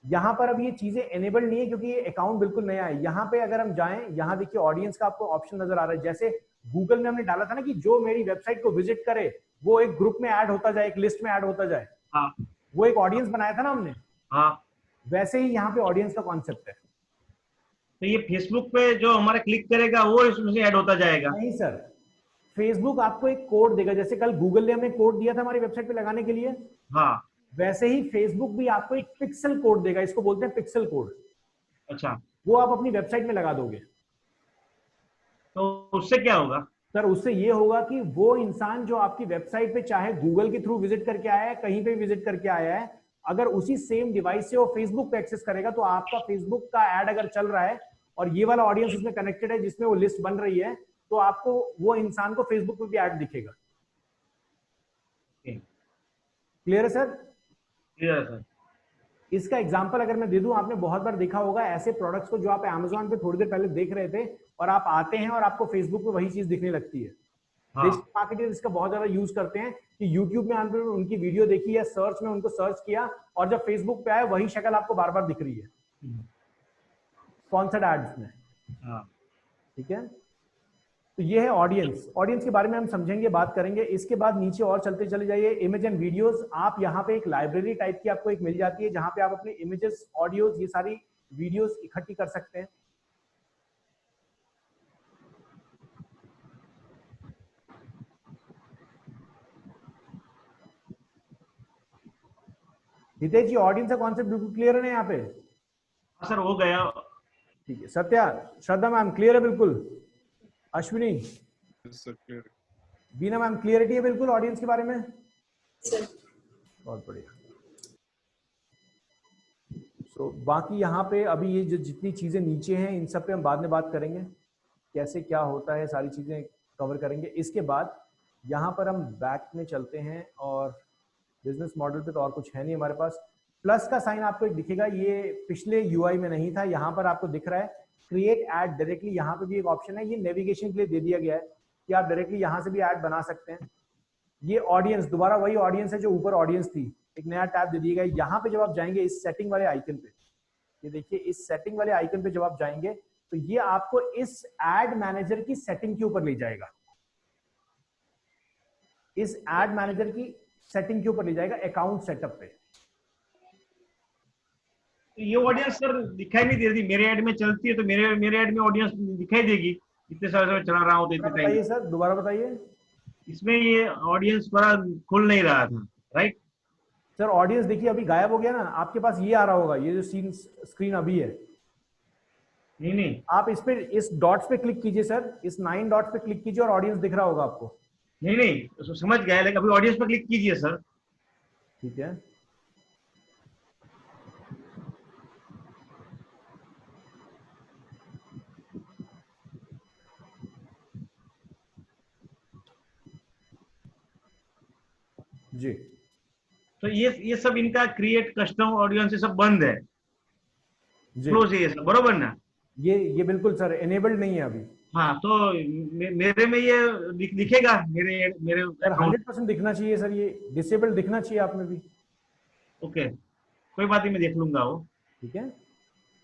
यहाँ पर अब ये चीजें एनेबल नहीं है क्योंकि ये अकाउंट बिल्कुल नया है। यहाँ पे अगर हम जाएं, यहाँ देखिए ऑडियंस का आपको ऑप्शन नजर आ रहा है। जैसे गूगल में हमने डाला था ना कि जो मेरी वेबसाइट को विजिट करे वो एक ग्रुप में ऐड होता जाए, एक लिस्ट में ऐड होता जाए, हाँ, वो एक ऑडियंस बनाया था ना हमने, हाँ। वैसे ही यहाँ पे ऑडियंस का कॉन्सेप्ट है। तो ये फेसबुक पे जो हमारा क्लिक करेगा वो इसमें से ऐड होता जाएगा? नहीं सर, फेसबुक आपको एक कोड देगा। जैसे कल गूगल ने हमें कोड दिया था हमारी वेबसाइट पे लगाने के लिए, हाँ, वैसे ही फेसबुक भी आपको एक पिक्सल कोड देगा। इसको बोलते हैं पिक्सल कोड। अच्छा। वो आप अपनी वेबसाइट में लगा दोगे, तो उससे क्या होगा? सर उससे ये होगा कि वो इंसान जो आपकी वेबसाइट पे चाहे गूगल के थ्रू विजिट करके आया है, कहीं पे विजिट करके आया है, अगर उसी सेम डिवाइस से वो फेसबुक पे एक्सेस करेगा, तो आपका फेसबुक का ऐड अगर चल रहा है और ये वाला ऑडियंस उसमें कनेक्टेड है जिसमें वो लिस्ट बन रही है, तो आपको वो इंसान को फेसबुक पे भी ऐड दिखेगा। क्लियर है सर? क्लियर है सर। इसका एग्जांपल अगर मैं दे दूं, आपने बहुत बार देखा होगा ऐसे प्रोडक्ट्स को जो आप अमेज़न पे थोड़ी देर पहले देख रहे थे, और आप आते हैं और आपको फेसबुक पे वही चीज दिखने लगती है। डिजिटल मार्केटर्स इसका बहुत ज्यादा यूज करते हैं कि यूट्यूब में आपने उनकी वीडियो देखी या सर्च में उनको सर्च किया, और जब फेसबुक पे आए वही शक्ल आपको बार बार दिख रही है स्पॉन्सर्ड एड्स में। ठीक है, तो ये है ऑडियंस। ऑडियंस के बारे में हम समझेंगे, बात करेंगे। इसके बाद नीचे और चलते चले जाइए, इमेज एंड वीडियोस। आप यहाँ पे एक लाइब्रेरी टाइप की आपको एक मिल जाती है, जहां पे आप अपने इमेजेस, ऑडियोज, ये सारी वीडियोस इकट्ठी कर सकते हैं। हितेश जी, ऑडियंस का कॉन्सेप्ट बिल्कुल क्लियर है ना यहाँ पे? हाँ सर, हो गया। ठीक है। सत्या, श्रद्धा मैम, क्लियर है बिल्कुल? Ashwini, Yes, sir, clear. बीना मैम क्लियरिटी है बिल्कुल ऑडियंस के बारे में? सर बहुत बढ़िया। बाकी यहाँ पे अभी ये जो जितनी चीजें नीचे हैं इन सब पे हम बाद में बात करेंगे, कैसे क्या होता है सारी चीजें कवर करेंगे। इसके बाद यहाँ पर हम बैक में चलते हैं और बिजनेस मॉडल पे तो और कुछ है नहीं हमारे पास। प्लस का साइन आपको एक दिखेगा, ये पिछले यूआई में नहीं था, यहाँ पर आपको दिख रहा है क्रिएट ऐड डायरेक्टली। यहाँ पे भी एक ऑप्शन है, ये नेविगेशन के लिए दे दिया गया है कि आप डायरेक्टली यहाँ से भी ऐड बना सकते हैं। ये ऑडियंस, दोबारा वही ऑडियंस है जो ऊपर ऑडियंस थी, एक नया टैब दे दिया गया। यहाँ पे जब आप जाएंगे इस सेटिंग वाले आइकन पे, ये देखिए इस सेटिंग वाले आइकन पे जब आप जाएंगे तो ये आपको इस एड मैनेजर की सेटिंग के ऊपर ले जाएगा, इस एड मैनेजर की सेटिंग के ऊपर ले जाएगा, अकाउंट सेटअप पे। ये ऑडियंस सर दिखाई नहीं दे रही, मेरे ऐड में चलती है तो मेरे ऐड में ऑडियंस दिखाई देगी, इतने साल से मैं चला रहा हूँ तो इतने टाइम। बताइए सर, दोबारा बताइए। इसमें ये ऑडियंस थोड़ा खुल नहीं रहा था, राइट सर ऑडियंस देखिए अभी गायब हो गया ना, आपके पास ये आ रहा होगा, ये जो सीन स्क्रीन अभी है। नहीं आप इस पे, इस डॉट्स पे क्लिक कीजिए सर, इस 9 डॉट्स पे क्लिक कीजिए और ऑडियंस दिख रहा होगा आपको। नहीं तो समझ गया, लेकिन अभी ऑडियंस पर क्लिक कीजिए सर। ठीक है, जी। तो ये सब इनका क्रिएट कस्टम ऑडियंस ये सब बंद है, क्लोज है ये सब, बरोबर ना? ये बिल्कुल सर इनेबल्ड नहीं है अभी। हाँ, तो मेरे में ये दिखेगा, मेरे सर 100% दिखना चाहिए सर, ये डिसेबल्ड दिखना चाहिए आप में भी। ओके, कोई बात नहीं, मैं देख लूंगा वो। ठीक है,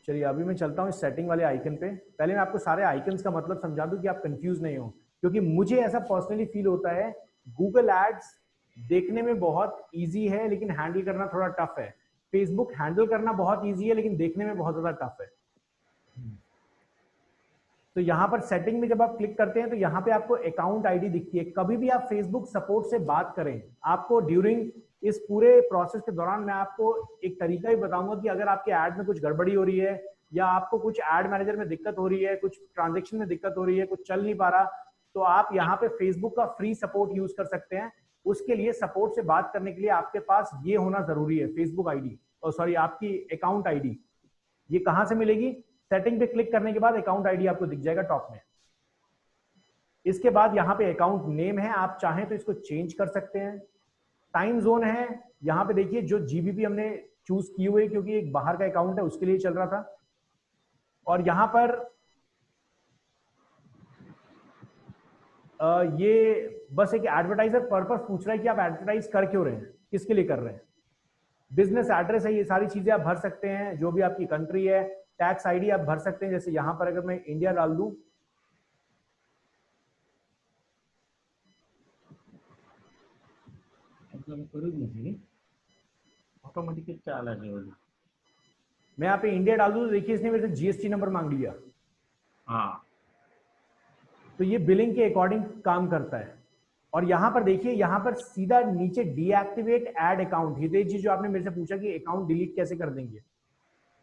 चलिए अभी मैं चलता हूँ इस सेटिंग वाले आइकन पे। पहले मैं आपको सारे आइकन्स का मतलब समझा दूं कि आप कंफ्यूज नहीं हो, क्योंकि मुझे ऐसा पर्सनली फील होता है गूगल एड्स देखने में बहुत इजी है लेकिन हैंडल करना थोड़ा टफ है। फेसबुक हैंडल करना बहुत इजी है लेकिन देखने में बहुत ज्यादा टफ है। तो यहाँ पर सेटिंग में जब आप क्लिक करते हैं तो यहाँ पे आपको अकाउंट आईडी दिखती है। कभी भी आप फेसबुक सपोर्ट से बात करें, आपको ड्यूरिंग इस पूरे प्रोसेस के दौरान मैं आपको एक तरीका ही बताऊंगा कि अगर आपके ऐड में कुछ गड़बड़ी हो रही है या आपको कुछ ऐड मैनेजर में दिक्कत हो रही है, कुछ ट्रांजेक्शन में दिक्कत हो रही है, कुछ चल नहीं पा रहा, तो आप यहाँ पे फेसबुक का फ्री सपोर्ट यूज कर सकते हैं। उसके लिए सपोर्ट से बात करने के लिए आपके पास ये होना जरूरी है, फेसबुक आईडी, और सॉरी आपकी अकाउंट आईडी। ये कहां से मिलेगी? सेटिंग पे क्लिक करने के बाद अकाउंट आईडी आपको दिख जाएगा टॉप में। इसके बाद यहाँ पे अकाउंट नेम है, आप चाहें तो इसको चेंज कर सकते हैं। टाइम जोन है, यहाँ पे देखिए जो जीबीपी हमने चूज किए हुए क्योंकि एक बाहर का अकाउंट है उसके लिए चल रहा था। और यहाँ पर ये बस एक एडवर्टाइजर पर्पस पूछ रहा है कि आप एडवर्टाइज कर क्यों रहे हैं, किसके लिए कर रहे हैं। बिजनेस एड्रेस है, ये सारी चीजें आप भर सकते हैं, जो भी आपकी कंट्री है। टैक्स आईडी आप भर सकते हैं, जैसे यहां पर अगर मैं इंडिया डाल दूं, ऑटोमेटिक चाल है। मैं यहाँ पे इंडिया डाल दूं तो देखिए इसने मेरे से जीएसटी नंबर मांग लिया। हाँ, तो ये बिलिंग के अकॉर्डिंग काम करता है। और यहाँ पर देखिए, यहाँ पर सीधा नीचे डीएक्टिवेट एड अकाउंट, हितेश जी जो आपने मेरे से पूछा कि अकाउंट डिलीट कैसे कर देंगे,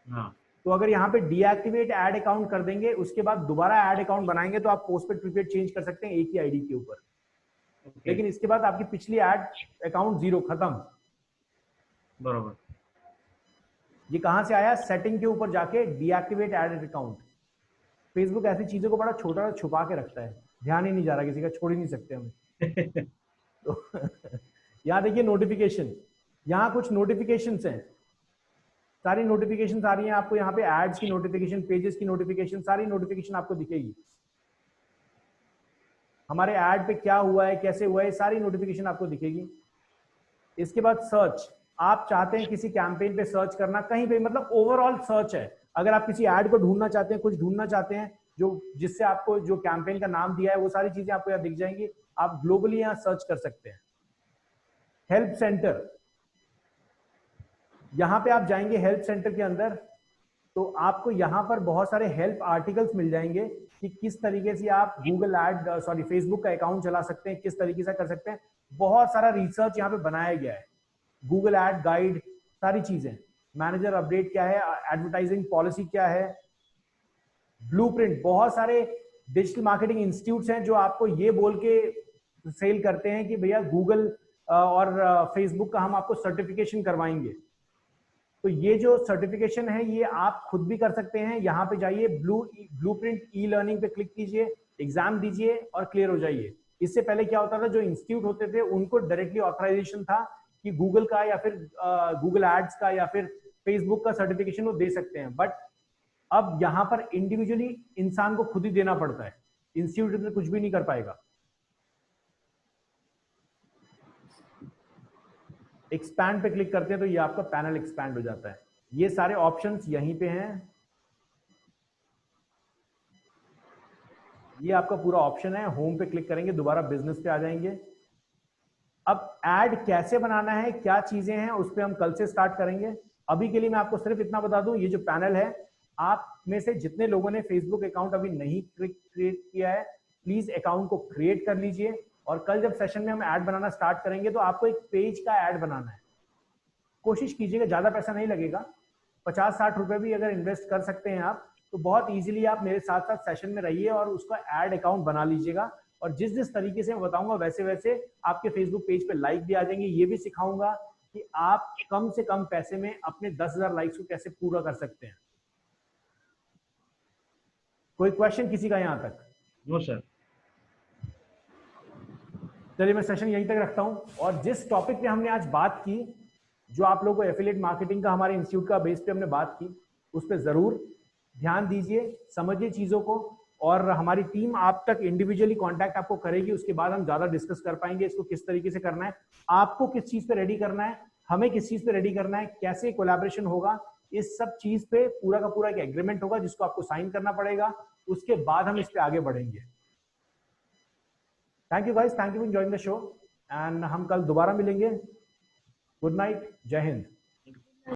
हाँ, तो अगर यहाँ पे डीएक्टिवेट एड अकाउंट कर देंगे, उसके बाद दोबारा एड अकाउंट बनाएंगे तो आप पोस्टपेड प्रीपेड चेंज कर सकते हैं एक ही आईडी के ऊपर। लेकिन इसके बाद आपकी पिछली एड अकाउंट जीरो, खत्म। बरोबर। ये कहां से आया? सेटिंग के ऊपर जाके डीएक्टिवेट एड अकाउंट। फेसबुक ऐसी चीजों को बड़ा छोटा छुपा के रखता है, ध्यान ही नहीं जा रहा किसी का, छोड़ ही नहीं सकते हम। तो यहाँ देखिए नोटिफिकेशन, यहाँ कुछ नोटिफिकेशंस हैं, सारी नोटिफिकेशन आ रही हैं आपको। यहाँ पे एड्स की नोटिफिकेशन, पेजेस की नोटिफिकेशन, सारी नोटिफिकेशन आपको दिखेगी। हमारे ऐड पे क्या हुआ है, कैसे हुआ है, सारी नोटिफिकेशन आपको दिखेगी। इसके बाद सर्च, आप चाहते हैं किसी कैंपेन पे सर्च करना, कहीं पे, मतलब ओवरऑल सर्च है। अगर आप किसी ऐड को ढूंढना चाहते हैं, कुछ ढूंढना चाहते हैं जो जिससे आपको जो कैंपेन का नाम दिया है वो सारी चीजें आपको यहाँ दिख जाएंगी। आप ग्लोबली यहाँ सर्च कर सकते हैं। हेल्प सेंटर, यहाँ पे आप जाएंगे हेल्प सेंटर के अंदर तो आपको यहाँ पर बहुत सारे हेल्प आर्टिकल्स मिल जाएंगे कि किस तरीके से आप गूगल एड फेसबुक का अकाउंट चला सकते हैं, किस तरीके से कर सकते हैं। बहुत सारा रिसर्च यहाँ पे बनाया गया है, गूगल एड गाइड, सारी चीजें, मैनेजर अपडेट क्या है, एडवर्टाइजिंग पॉलिसी क्या है, ब्लूप्रिंट, बहुत सारे डिजिटल मार्केटिंग इंस्टीट्यूट्स हैं जो आपको ये बोल के सेल करते हैं कि भैया गूगल और फेसबुक का हम आपको सर्टिफिकेशन करवाएंगे। तो ये जो सर्टिफिकेशन है ये आप खुद भी कर सकते हैं। यहाँ पे जाइए, ब्लूप्रिंट ई लर्निंग पे क्लिक कीजिए, एग्जाम दीजिए और क्लियर हो जाइए। इससे पहले क्या होता था, जो इंस्टीट्यूट होते थे उनको डायरेक्टली ऑथराइजेशन था कि गूगल का या फिर गूगल एड्स का या फिर फेसबुक का सर्टिफिकेशन वो दे सकते हैं, बट अब यहाँ पर इंडिविजुअली इंसान को खुद ही देना पड़ता है, इंस्टीट्यूट में कुछ भी नहीं कर पाएगा। एक्सपैंड पे क्लिक करते हैं तो ये आपका पैनल एक्सपैंड हो जाता है। ये सारे ऑप्शंस यहीं पे हैं, ये आपका पूरा ऑप्शन है। होम पे क्लिक करेंगे, दोबारा बिजनेस पे आ जाएंगे। अब ऐड कैसे बनाना है, क्या चीजें हैं, उस पर हम कल से स्टार्ट करेंगे। अभी के लिए मैं आपको सिर्फ इतना बता दूं, ये जो पैनल है, आप में से जितने लोगों ने फेसबुक अकाउंट अभी नहीं क्रिएट किया है, प्लीज अकाउंट को क्रिएट कर लीजिए। और कल जब सेशन में हम ऐड बनाना स्टार्ट करेंगे तो आपको एक पेज का ऐड बनाना है। कोशिश कीजिएगा, ज्यादा पैसा नहीं लगेगा, 50-60 रुपए भी अगर इन्वेस्ट कर सकते हैं आप, तो बहुत इजीली आप मेरे साथ साथ सेशन में रहिए और उसका ऐड अकाउंट बना लीजिएगा। और जिस जिस तरीके से मैं बताऊंगा वैसे वैसे आपके फेसबुक पेज पे लाइक भी आ जाएंगे। ये भी सिखाऊंगा कि आप कम से कम पैसे में अपने 10,000 लाइक्स को कैसे पूरा कर सकते हैं। कोई क्वेश्चन किसी का यहां तक? No sir. चलिए मैं सेशन यहीं तक रखता हूं। और जिस टॉपिक पे हमने आज बात की, जो आप लोगों को एफिलिएट मार्केटिंग का हमारे इंस्टीट्यूट का बेस पे हमने बात की, उस पर जरूर ध्यान दीजिए, समझिए चीजों को। और हमारी टीम आप तक इंडिविजुअली कांटेक्ट आपको करेगी, उसके बाद हम ज्यादा डिस्कस कर पाएंगे इसको किस तरीके से करना है, आपको किस चीज पे रेडी करना है, हमें किस चीज पे रेडी करना है, कैसे कोलैबोरेशन होगा, इस सब चीज पे पूरा का पूरा एक एग्रीमेंट होगा जिसको आपको साइन करना पड़ेगा। उसके बाद हम इस पे आगे बढ़ेंगे। Thank you guys, thank you for enjoying the show, and हम कल दोबारा मिलेंगे। गुड नाइट, जय हिंद।